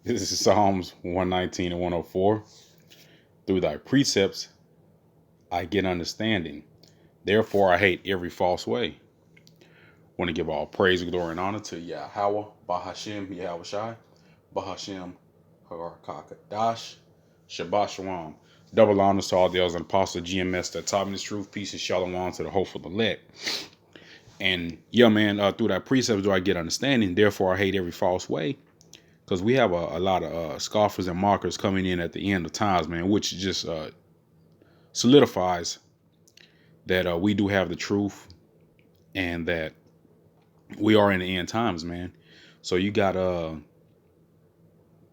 This is Psalms 119 and 104. Through thy precepts I get understanding. Therefore I hate every false way. Want to give all praise, glory, and honor to Yahweh, Bahashem, Yahweh Shai, Bahashem, Harakakadash, Shabbat Shalom. Double honors to all the elders and apostles, GMS that taught me this truth. Peace and shalom to the hopeful elect. And yeah, man, through that precepts do I get understanding. Therefore I hate every false way. Because we have a lot of scoffers and mockers coming in at the end of times, man, which just solidifies that we do have the truth and that we are in the end times, man. So you got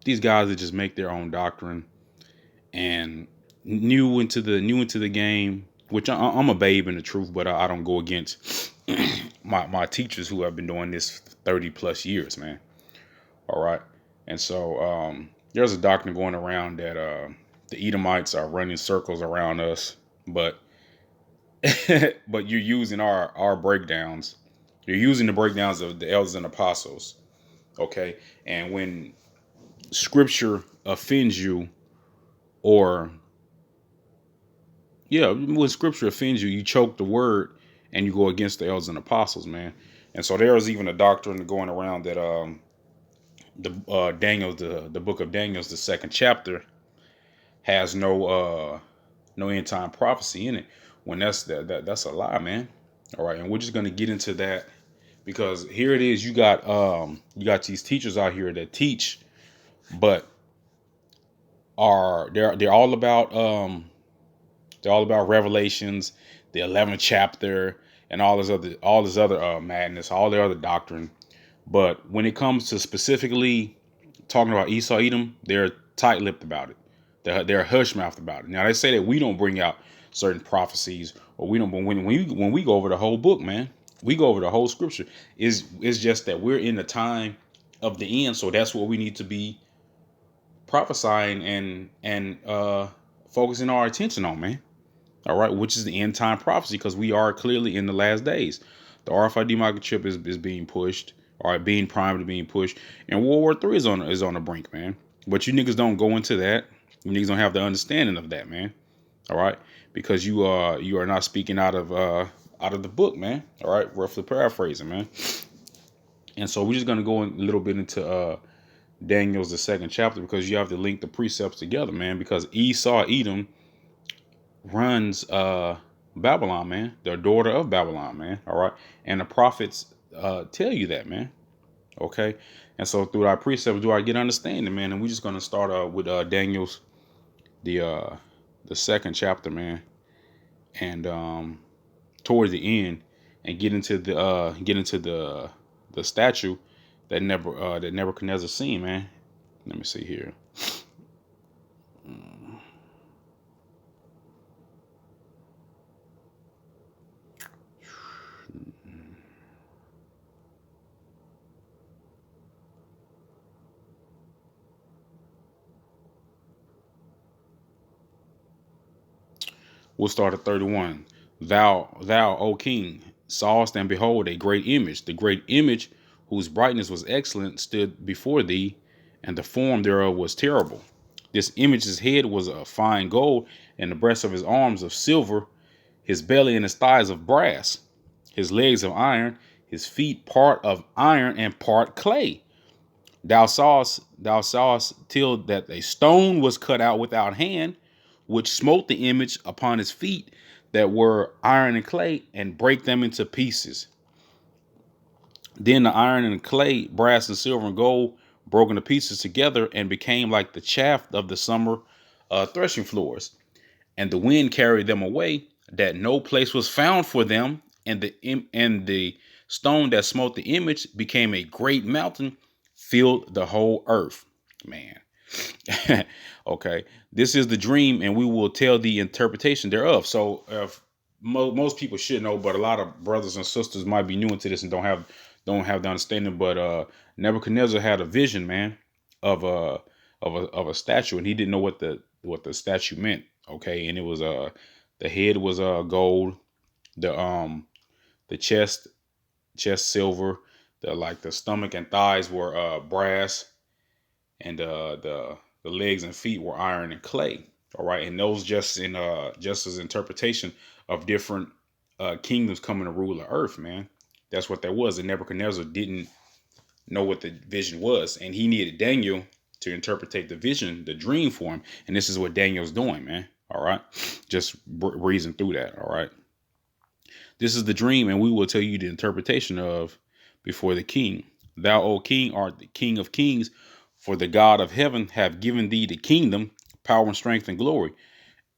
these guys that just make their own doctrine and new into the game, which I'm a babe in the truth, but I don't go against my teachers who have been doing this 30 plus years, man. All right. And so there's a doctrine going around that the Edomites are running circles around us, but but you're using our breakdowns. You're using the breakdowns of the elders and apostles. Okay. And when scripture offends you, or when scripture offends you, you choke the word and you go against the elders and apostles, man. And so there is even a doctrine going around that the book of Daniel's, the second chapter, has no end time prophecy in it. When that's a lie, man. All right, and we're just gonna get into that because here it is. You got these teachers out here that teach, but they're all about Revelations, the 11th chapter, and all this other madness, all their other doctrine. But when it comes to specifically talking about Esau Edom, they're tight-lipped about it. They're hush-mouthed about it. Now they say that we don't bring out certain prophecies, or we don't. But when we go over the whole book, man, we go over the whole scripture. It's just that we're in the time of the end, so that's what we need to be prophesying and focusing our attention on, man. All right, which is the end time prophecy, because we are clearly in the last days. The RFID microchip is being pushed, all right, being primed to being pushed, and World War III is on the brink, man. But you niggas don't go into that. You niggas don't have the understanding of that, man. All right, because you are not speaking out of the book, man. All right, roughly paraphrasing, man. And so we're just gonna go a little bit into Daniel's the second chapter, because you have to link the precepts together, man. Because Esau Edom runs Babylon, man. The daughter of Babylon, man. All right, and the prophets tell you that, man. Okay, and so through our precepts do I get understanding, man. And we're just gonna start with Daniel's the second chapter, man, and towards the end, and get into the statue that Nebuchadnezzar seen, man. Let me see here. We'll start at 31. Thou, O king, sawest and behold a great image. The great image, whose brightness was excellent, stood before thee, and the form thereof was terrible. This image's head was of fine gold, and the breast of his arms of silver, his belly and his thighs of brass, his legs of iron, his feet part of iron and part clay. Thou sawest till that a stone was cut out without hand, which smote the image upon his feet that were iron and clay, and break them into pieces. Then the iron and clay, brass and silver and gold, broken to pieces together, and became like the chaff of the summer threshing floors. And the wind carried them away, that no place was found for them. And the stone that smote the image became a great mountain, filled the whole earth. Man. Okay, this is the dream, and we will tell the interpretation thereof. So if most people should know, but a lot of brothers and sisters might be new into this and don't have the understanding. But Nebuchadnezzar had a vision, man, of a statue, and he didn't know what the statue meant. Okay, and it was the head was gold, the chest silver, the stomach and thighs were brass, and the legs and feet were iron and clay. All right, and those just as interpretation of different kingdoms coming to rule the earth, man. That's what that was. And Nebuchadnezzar didn't know what the vision was, and he needed Daniel to interpret the vision, the dream for him. And this is what Daniel's doing, man. All right, just reason through that. All right, this is the dream, and we will tell you the interpretation of before the king. Thou, O king, art the king of kings, for the God of heaven have given thee the kingdom, power and strength and glory.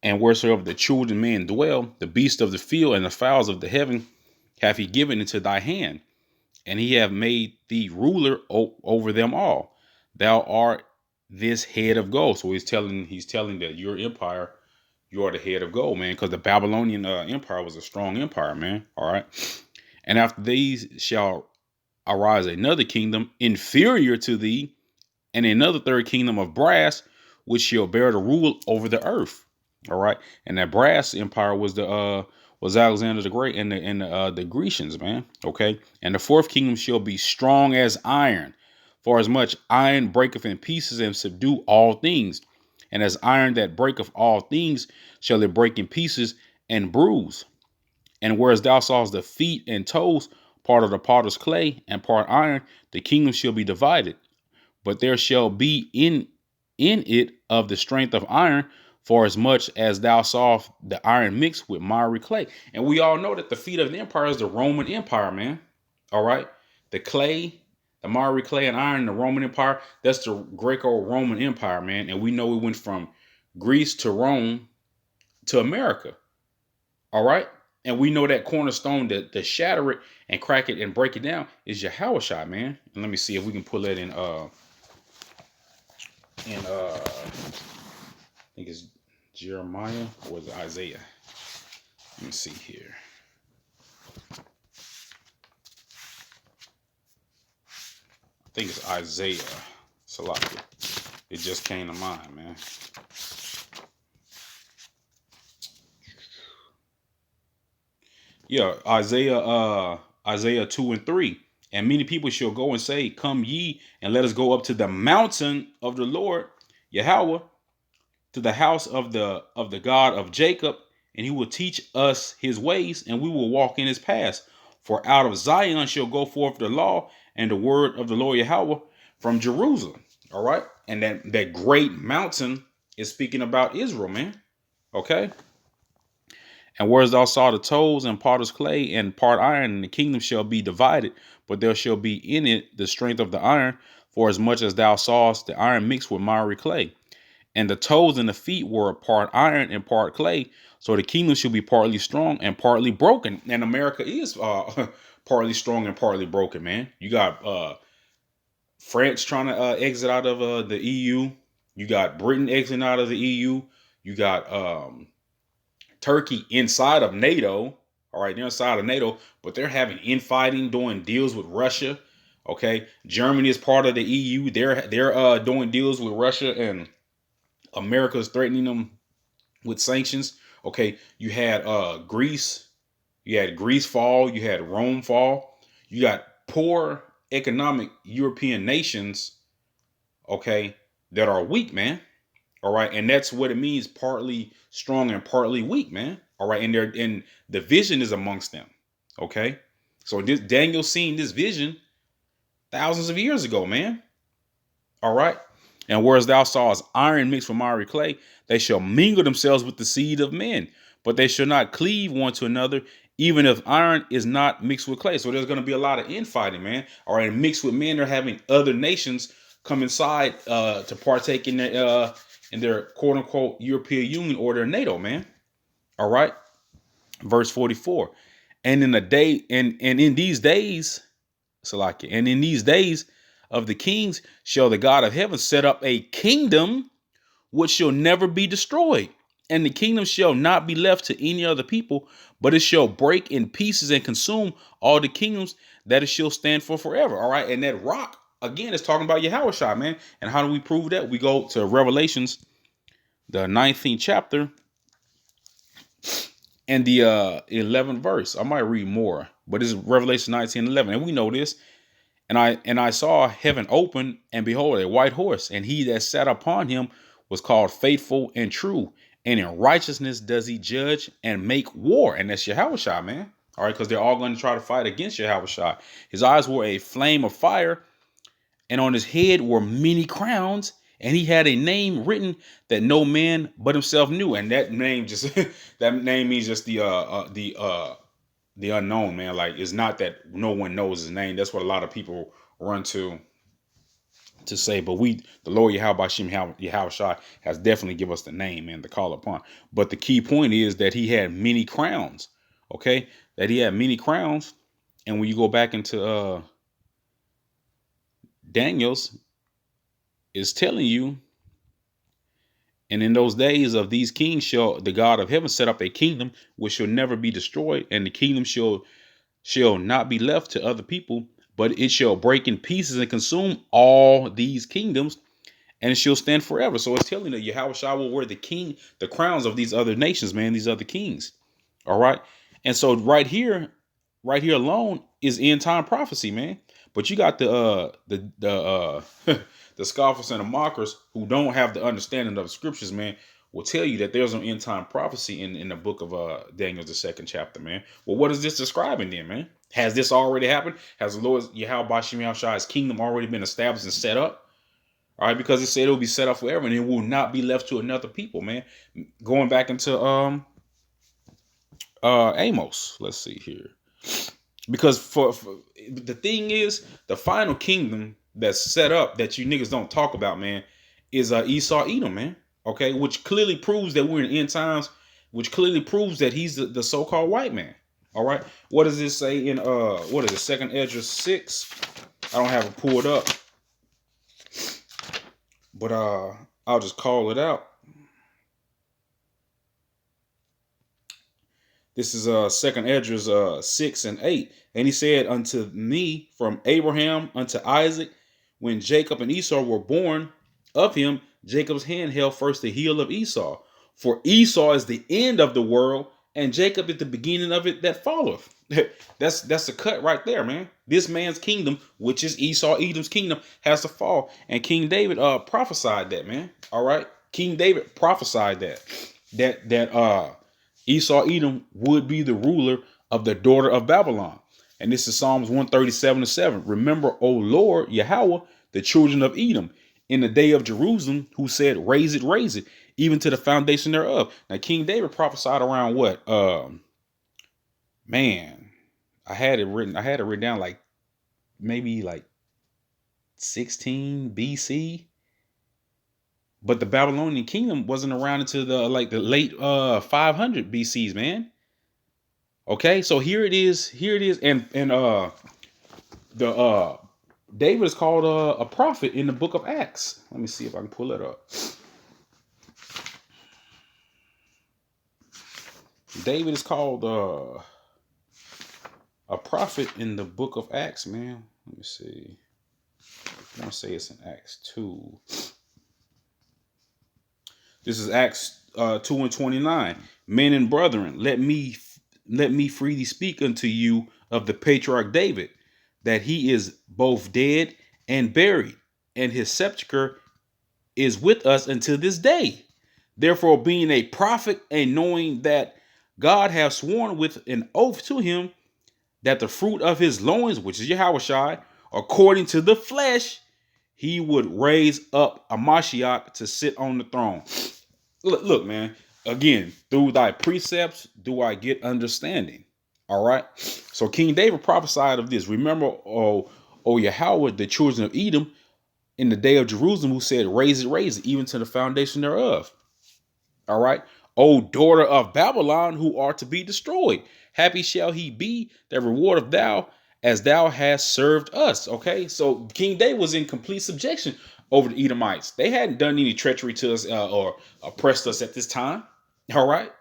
And wheresoever the children of men dwell, the beasts of the field and the fowls of the heaven hath he given into thy hand, and he have made thee ruler over them all. Thou art this head of gold. So he's telling that your empire, you are the head of gold, man, because the Babylonian empire was a strong empire, man. All right. And after these shall arise another kingdom inferior to thee, and another third kingdom of brass, which shall bear the rule over the earth. All right. And that brass empire was Alexander the Great and the Grecians, man. Okay. And the fourth kingdom shall be strong as iron, for as much iron breaketh in pieces and subdue all things. And as iron that breaketh all things shall it break in pieces and bruise. And whereas thou sawest the feet and toes, part of the potter's clay and part iron, the kingdom shall be divided. But there shall be in it of the strength of iron, for as much as thou sawest the iron mixed with miry clay. And we all know that the feet of the empire is the Roman Empire, man. All right. The clay, the miry clay and iron, the Roman Empire, that's the Greco-Roman Empire, man. And we know we went from Greece to Rome to America. All right. And we know that cornerstone to shatter it and crack it and break it down is Yahushua, man. And let me see if we can pull that in I think it's Jeremiah, or was it Isaiah? Let me see here. I think it's Isaiah. Salakia. It just came to mind, man. Yeah, Isaiah 2 and 3. And many people shall go and say, come ye, and let us go up to the mountain of the Lord, Yahweh, to the house of the God of Jacob, and he will teach us his ways, and we will walk in his paths. For out of Zion shall go forth the law and the word of the Lord Yahweh from Jerusalem. All right. And that great mountain is speaking about Israel, man. Okay. And whereas thou saw the toes and potter's clay and part iron, and the kingdom shall be divided, but there shall be in it the strength of the iron, for as much as thou sawest the iron mixed with miry clay. And the toes and the feet were part iron and part clay. So the kingdom shall be partly strong and partly broken. And America is partly strong and partly broken, man. You got France trying to exit out of the EU. You got Britain exiting out of the EU. You got Turkey inside of NATO. All right, they're inside of NATO, but they're having infighting, doing deals with Russia. Okay, Germany is part of the EU. They're doing deals with Russia, and America is threatening them with sanctions. Okay, you had Greece, fall, you had Rome fall, you got poor economic European nations, okay, that are weak, man. All right, and that's what it means, partly strong and partly weak, man. All right, and the vision is amongst them. Okay, so Daniel seen this vision thousands of years ago, man. All right. And whereas thou sawest iron mixed with miry clay, they shall mingle themselves with the seed of men, but they shall not cleave one to another, even if iron is not mixed with clay. So there's going to be a lot of infighting, man. All right, mixed with men, they're having other nations come inside to partake in their quote unquote European Union or their NATO, man. All right. Verse 44. And in the day, and in these days, Salakia, and in these days of the kings shall the God of heaven set up a kingdom which shall never be destroyed. And the kingdom shall not be left to any other people, but it shall break in pieces and consume all the kingdoms that it shall stand for forever. All right. And that rock, again, is talking about Yahushua, man. And how do we prove that? We go to Revelations, the 19th chapter, and the 11th verse. I might read more, but it's Revelation 19:11. And we know this. And I saw heaven open, and behold, a white horse, and he that sat upon him was called Faithful and True, and in righteousness does he judge and make war. And that's Yahushua, man. All right, because they're all going to try to fight against Yahushua. His eyes were a flame of fire, and on his head were many crowns, and he had a name written that no man but himself knew. And that name just that name means just the unknown, man. Like, it's not that no one knows his name. That's what a lot of people run to say. But the Lord Yahweh Yahushua has definitely give us the name, man, to call upon. But the key point is that he had many crowns. Okay, that he had many crowns. And when you go back into Daniel's, is telling you, and in those days of these kings shall the God of heaven set up a kingdom which shall never be destroyed, and the kingdom shall not be left to other people, but it shall break in pieces and consume all these kingdoms, and it shall stand forever. So it's telling that Yahweh will wear the crowns of these other nations, man, these other kings. All right. And so right here alone is end time prophecy, man. But you got the scoffers and the mockers who don't have the understanding of the scriptures, man, will tell you that there's an end time prophecy in the book of Daniel, the 2nd chapter, man. Well, what is this describing then, man? Has this already happened? Has the Lord Yahweh Bashim Yahshua's kingdom already been established and set up? All right, because it said it will be set up forever and it will not be left to another people, man. Going back into Amos, let's see here. Because for the thing is, the final kingdom that's set up that you niggas don't talk about, man, is Esau Edom, man. Okay, which clearly proves that we're in end times, which clearly proves that he's the so-called white man. All right, what does this say in what is it, 2nd Esdras 6? I don't have it pulled up, but I'll just call it out. This is 2nd Esdras 6 and 8. And he said unto me, from Abraham unto Isaac, when Jacob and Esau were born of him, Jacob's hand held first the heel of Esau. For Esau is the end of the world, and Jacob is the beginning of it that followeth. That's a cut right there, man. This man's kingdom, which is Esau Edom's kingdom, has to fall. And King David prophesied that, man. All right. King David prophesied that Esau Edom would be the ruler of the daughter of Babylon. And this is Psalms 137:7. Remember, O Lord, Yahweh, the children of Edom, in the day of Jerusalem, who said, raise it, even to the foundation thereof. Now, King David prophesied around what? Man, I had it written down like maybe like 16 BC. But the Babylonian kingdom wasn't around until the late 500 BCs, man. Okay, so here it is, and the David is called a prophet in the book of Acts. Let me see if I can pull it up. David is called a prophet in the book of Acts, man. Let me see. I want to say it's in Acts 2. This is Acts 2:29. Men and brethren, let me freely speak unto you of the patriarch David, that he is both dead and buried, and his sepulchre is with us until this day. Therefore, being a prophet, and knowing that God hath sworn with an oath to him that the fruit of his loins, which is Yahushua, according to the flesh, he would raise up a Mashiach to sit on the throne. Look, man, again, through thy precepts do I get understanding. All right. So King David prophesied of this. Remember, O Yahweh, the children of Edom, in the day of Jerusalem, who said, raise it, even to the foundation thereof. All right. O daughter of Babylon, who are to be destroyed. Happy shall he be that reward of thou, as thou hast served us. Okay. So King David was in complete subjection over the Edomites. They hadn't done any treachery to us or oppressed us at this time. All right.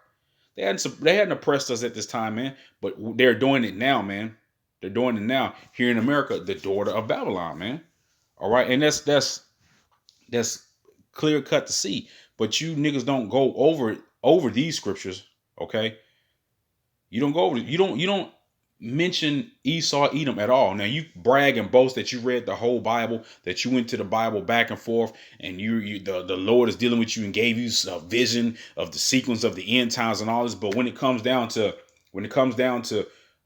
They hadn't oppressed us at this time, man. But they're doing it now, man. They're doing it now here in America, the daughter of Babylon, man. All right. And that's clear cut to see. But you niggas don't go over these scriptures. Okay. You don't go over it. You don't mention Esau, Edom at all. Now you brag and boast that you read the whole Bible, that you went to the Bible back and forth, and the Lord is dealing with you and gave you a vision of the sequence of the end times and all this. But when it comes down to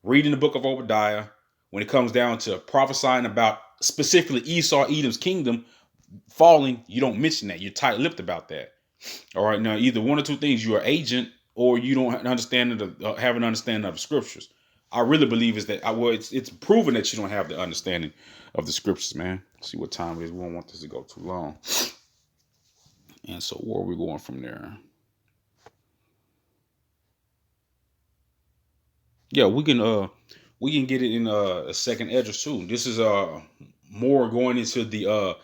reading the book of Obadiah, when it comes down to prophesying about specifically Esau, Edom's kingdom falling, you don't mention that. You're tight-lipped about that. All right, now either one or two things: you're an agent, or you don't have an understanding of the scriptures. I really believe is that it's proven that you don't have the understanding of the scriptures, man. Let's see what time it is. We don't want this to go too long. And so where are we going from there? Yeah, we can get it in a second address too. This is more going into the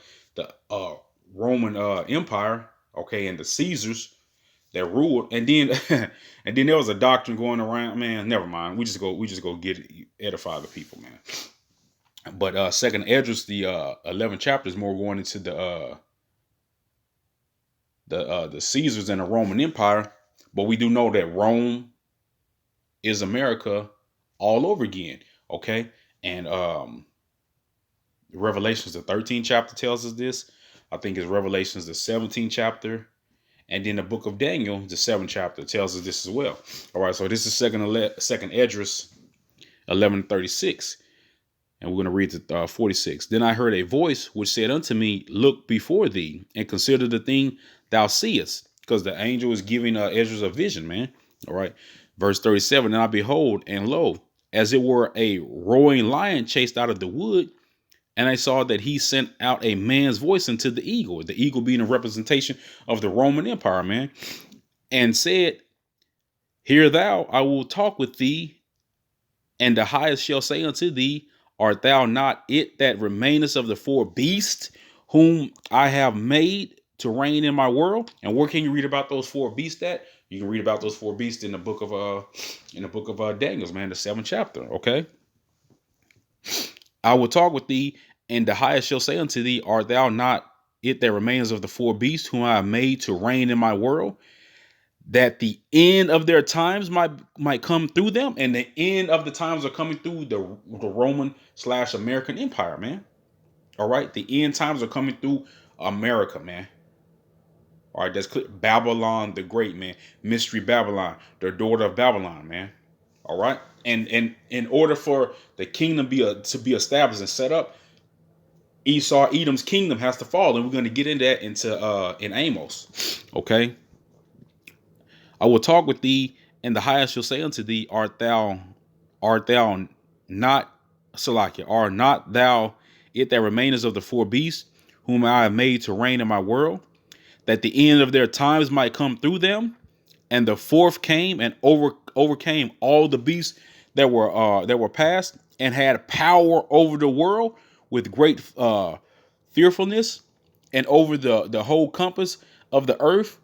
Roman Empire, okay, and the Caesars that ruled, and then and then there was a doctrine going around. Man, never mind. We just go get it, edify the people, man. But second address, the 11th chapter is more going into the Caesars and the Roman Empire. But we do know that Rome is America all over again. Okay. And Revelations, the 13th chapter tells us this. I think it's Revelations, the 17th chapter. And then the book of Daniel, the 7th chapter, tells us this as well. All right. So this is second address, 1136. And we're going to read the 46. Then I heard a voice which said unto me, look before thee and consider the thing thou seest. Because the angel is giving Ezra a vision, man. All right. Verse 37. And I behold, and lo, as it were a roaring lion chased out of the wood. And I saw that he sent out a man's voice unto the eagle being a representation of the Roman Empire, man, and said, hear thou, I will talk with thee, and the highest shall say unto thee, art thou not it that remainest of the four beasts whom I have made to reign in my world? And where can you read about those four beasts at? You can read about those four beasts in the book of Daniel, man, the 7th chapter. Okay. I will talk with thee, and the highest shall say unto thee, art thou not it that remains of the four beasts whom I have made to reign in my world, that the end of their times might come through them? And the end of the times are coming through the Roman / American Empire, man. All right. The end times are coming through America, man. All right. That's clear. Babylon the Great, man. Mystery Babylon, the daughter of Babylon, man. All right. And in order for the kingdom to be established and set up, Esau, Edom's kingdom has to fall. And we're going to get into that in Amos. Okay. I will talk with thee, and the highest shall say unto thee, art thou not, Salakia, art not thou it that remainest of the four beasts whom I have made to reign in my world, that the end of their times might come through them? And the fourth came and overcame all the beasts that were past, and had power over the world with great fearfulness, and over the whole compass of the earth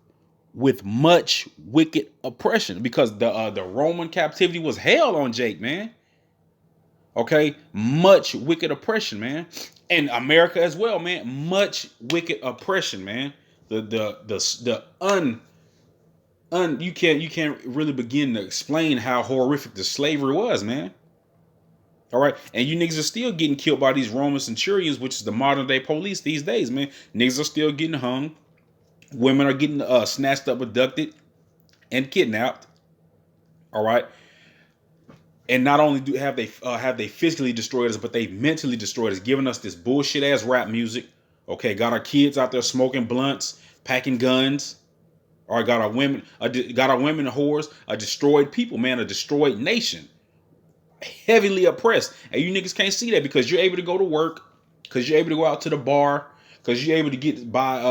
with much wicked oppression. Because the Roman captivity was hell on Jake, man. Okay, much wicked oppression, man, and America as well, man. Much wicked oppression, man. The you can't really begin to explain how horrific the slavery was, man. All right, and you niggas are still getting killed by these Roman centurions, which is the modern day police these days, man. Niggas are still getting hung. Women are getting snatched up, abducted, and kidnapped. All right, and not only have they physically destroyed us, but they mentally destroyed us, giving us this bullshit ass rap music. Okay, got our kids out there smoking blunts, packing guns. All right, got our women whores, a destroyed people, man, a destroyed nation, heavily oppressed. And you niggas can't see that because you're able to go to work, because you're able to go out to the bar, because you're able to get buy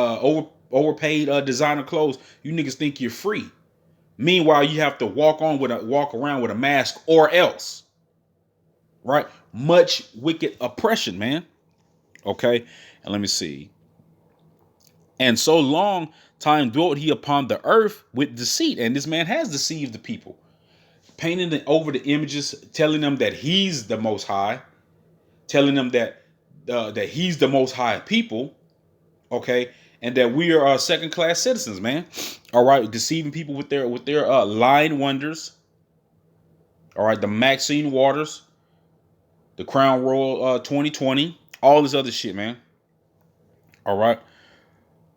overpaid designer clothes. You niggas think you're free. Meanwhile, you have to walk around with a mask or else. Right? Much wicked oppression, man. Okay. And let me see. And so long time dwelt he upon the earth with deceit. And this man has deceived the people, painting over the images, telling them that he's the most high, telling them that he's the most high people. Okay. And that we are second class citizens, man. All right. Deceiving people with their lying wonders. All right, the Maxine Waters, the Crown Royal 2020, all this other shit, man. All right.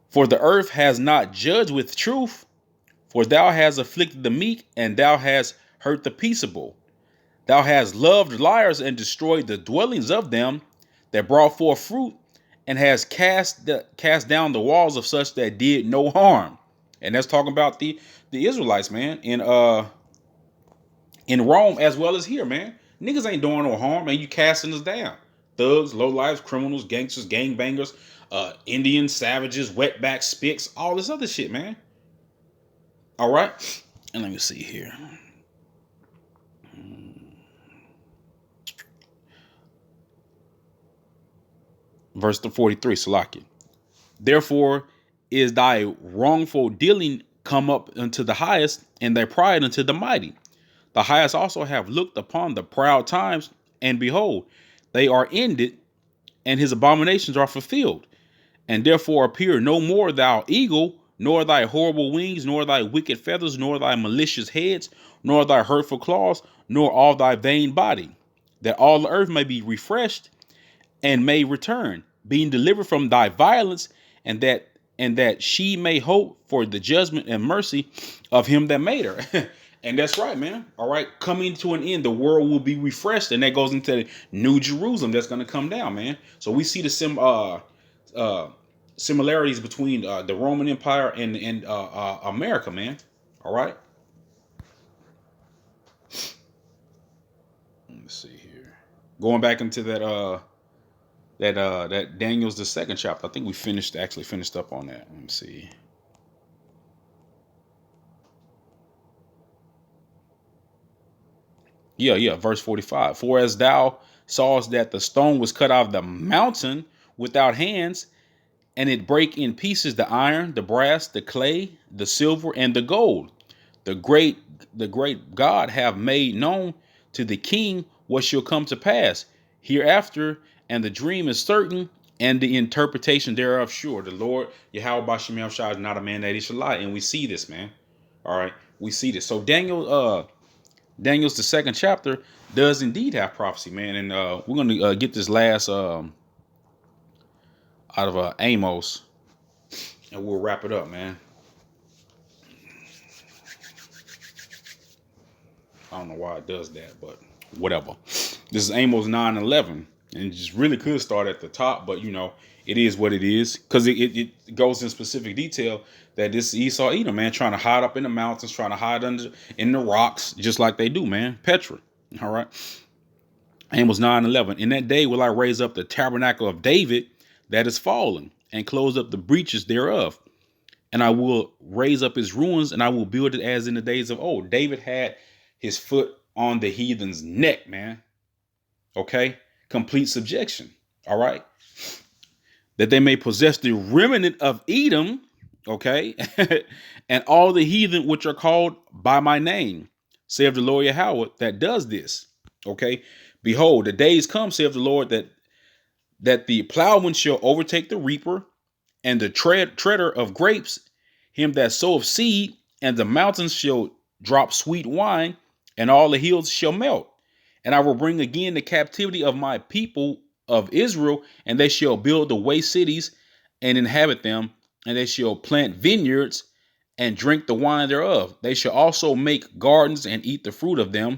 For the earth has not judged with truth, for thou hast afflicted the meek, and thou hast hurt the peaceable. Thou hast loved liars and destroyed the dwellings of them that brought forth fruit, and has cast down the walls of such that did no harm. And that's talking about the Israelites, man, in Rome as well as here, man. Niggas ain't doing no harm, man. You casting us down. Thugs, lowlifes, criminals, gangsters, gangbangers, Indians, savages, wetbacks, spics, all this other shit, man. All right. And let me see here. Verse 43, Salaki. Therefore is thy wrongful dealing come up unto the highest, and thy pride unto the mighty. The highest also have looked upon the proud times, and behold, they are ended, and his abominations are fulfilled. And therefore appear no more thou eagle, nor thy horrible wings, nor thy wicked feathers, nor thy malicious heads, nor thy hurtful claws, nor all thy vain body, that all the earth may be refreshed and may return, being delivered from thy violence, and that she may hope for the judgment and mercy of him that made her. And that's right, man. All right, coming to an end, the world will be refreshed, and that goes into the New Jerusalem that's going to come down, man. So we see the similarities between the Roman Empire and America, man. All right. Let me see here. Going back into that Daniel's the second chapter. I think we actually finished up on that. Let me see. Yeah, verse 45. For as thou sawest that the stone was cut out of the mountain without hands, and it break in pieces the iron, the brass, the clay, the silver, and the gold. The great God have made known to the king what shall come to pass hereafter, and the dream is certain, and the interpretation thereof sure. The Lord Yahweh Bashim Shah is not a man that he should lie, and we see this, man. All right, we see this. So Daniel's the second chapter does indeed have prophecy, man, and we're gonna get this last out of Amos, and we'll wrap it up, man. I don't know why it does that, but whatever. This is Amos 9:11, and it just really could start at the top, but it is what it is, because it goes in specific detail that this Esau Edom, man, trying to hide up in the mountains, trying to hide in the rocks, just like they do, man. Petra. All right. Amos 9:11. In that day will I raise up the tabernacle of David that is fallen, and close up the breaches thereof. And I will raise up his ruins, and I will build it as in the days of old. David had his foot on the heathen's neck, man. Okay? Complete subjection. All right? That they may possess the remnant of Edom, okay? And all the heathen which are called by my name, saith the Lord Yahweh, that does this. Okay? Behold, the days come, saith the Lord, that the plowman shall overtake the reaper, and the treader of grapes, him that soweth seed, and the mountains shall drop sweet wine, and all the hills shall melt. And I will bring again the captivity of my people of Israel, and they shall build the waste cities and inhabit them, and they shall plant vineyards and drink the wine thereof. They shall also make gardens and eat the fruit of them,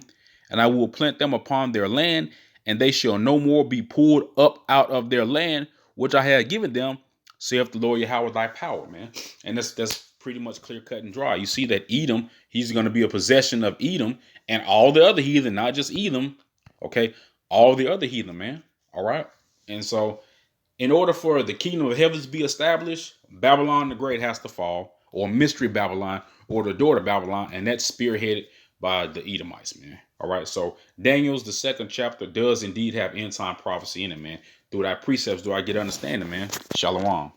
and I will plant them upon their land, and they shall no more be pulled up out of their land, which I have given them, saith the Lord Yahweh thy power, man. And that's pretty much clear cut and dry. You see that Edom, he's going to be a possession of Edom and all the other heathen, not just Edom, okay? All the other heathen, man. All right? And so in order for the kingdom of heavens to be established, Babylon the Great has to fall, or Mystery Babylon, or the daughter Babylon, and that's spearheaded by the Edomites, man. All right, so Daniel's the second chapter does indeed have end time prophecy in it, man. Through thy precepts do I get understanding, man. Shalom.